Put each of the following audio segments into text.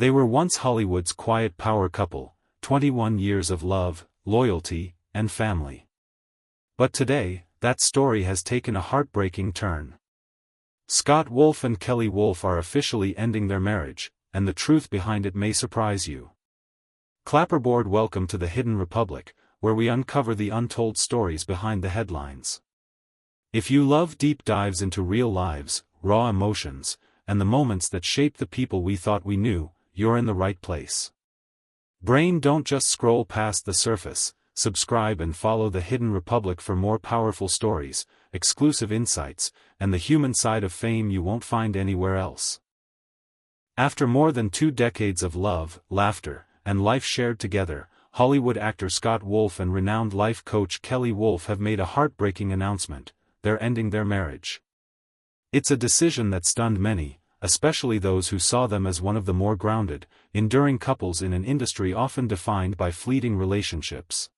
They were once Hollywood's quiet power couple, 21 years of love, loyalty, and family. But today, that story has taken a heartbreaking turn. Scott Wolf and Kelley Wolf are officially ending their marriage, and the truth behind it may surprise you. Clapperboard, welcome to the Hidden Republic, where we uncover the untold stories behind the headlines. If you love deep dives into real lives, raw emotions, and the moments that shape the people we thought we knew, you're in the right place. Brain, don't just scroll past the surface. Subscribe and follow the Hidden Republic for more powerful stories, exclusive insights, and the human side of fame you won't find anywhere else. After more than 2 decades of love, laughter, and life shared together, Hollywood actor Scott Wolf and renowned life coach Kelley Wolf have made a heartbreaking announcement: they're ending their marriage. It's a decision that stunned many, especially those who saw them as one of the more grounded, enduring couples in an industry often defined by fleeting relationships.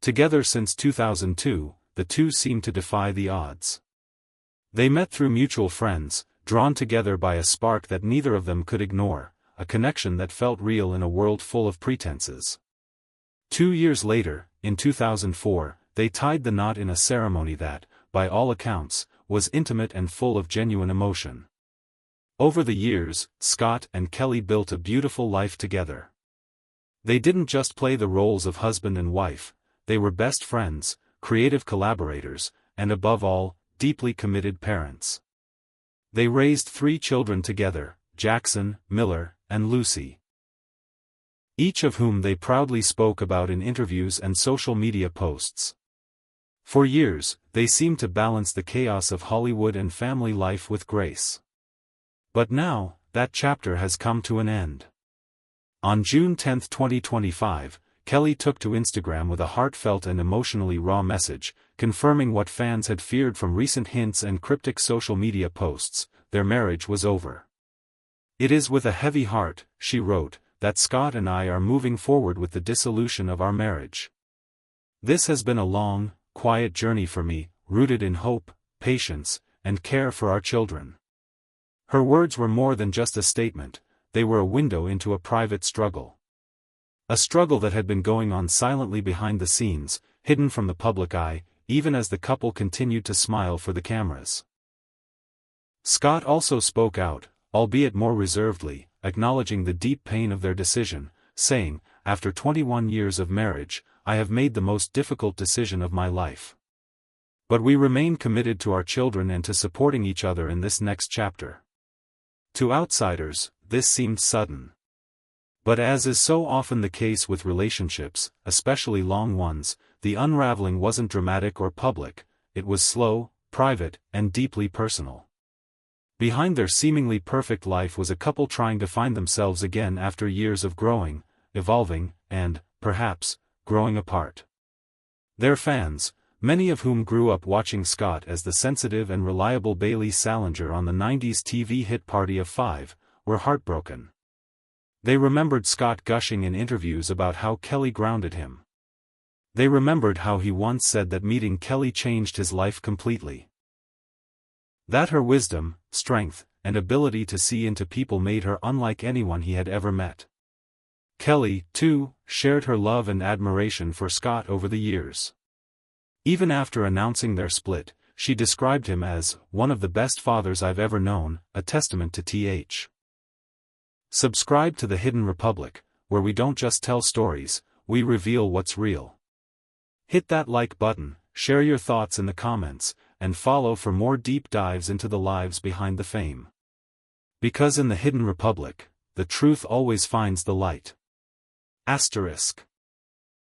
Together since 2002, the two seem to defy the odds. They met through mutual friends, drawn together by a spark that neither of them could ignore, a connection that felt real in a world full of pretenses. 2 years later, in 2004, they tied the knot in a ceremony that, by all accounts, was intimate and full of genuine emotion. Over the years, Scott and Kelley built a beautiful life together. They didn't just play the roles of husband and wife, they were best friends, creative collaborators, and above all, deeply committed parents. They raised 3 children together, Jackson, Miller, and Lucy, each of whom they proudly spoke about in interviews and social media posts. For years, they seemed to balance the chaos of Hollywood and family life with grace. But now, that chapter has come to an end. On June 10, 2025, Kelley took to Instagram with a heartfelt and emotionally raw message, confirming what fans had feared from recent hints and cryptic social media posts: their marriage was over. "It is with a heavy heart," she wrote, "that Scott and I are moving forward with the dissolution of our marriage. This has been a long, quiet journey for me, rooted in hope, patience, and care for our children." Her words were more than just a statement, they were a window into a private struggle. A struggle that had been going on silently behind the scenes, hidden from the public eye, even as the couple continued to smile for the cameras. Scott also spoke out, albeit more reservedly, acknowledging the deep pain of their decision, saying, "After 21 years of marriage, I have made the most difficult decision of my life. But we remain committed to our children and to supporting each other in this next chapter." To outsiders, this seemed sudden. But as is so often the case with relationships, especially long ones, the unraveling wasn't dramatic or public, it was slow, private, and deeply personal. Behind their seemingly perfect life was a couple trying to find themselves again after years of growing, evolving, and, perhaps, growing apart. Their fans, many of whom grew up watching Scott as the sensitive and reliable Bailey Salinger on the 90s TV hit Party of Five, were heartbroken. They remembered Scott gushing in interviews about how Kelley grounded him. They remembered how he once said that meeting Kelley changed his life completely. That her wisdom, strength, and ability to see into people made her unlike anyone he had ever met. Kelley, too, shared her love and admiration for Scott over the years. Even after announcing their split, she described him as one of the best fathers I've ever known, a testament to Th. Subscribe to the Hidden Republic, where we don't just tell stories, we reveal what's real. Hit that like button, share your thoughts in the comments, and follow for more deep dives into the lives behind the fame. Because in the Hidden Republic, the truth always finds the light. **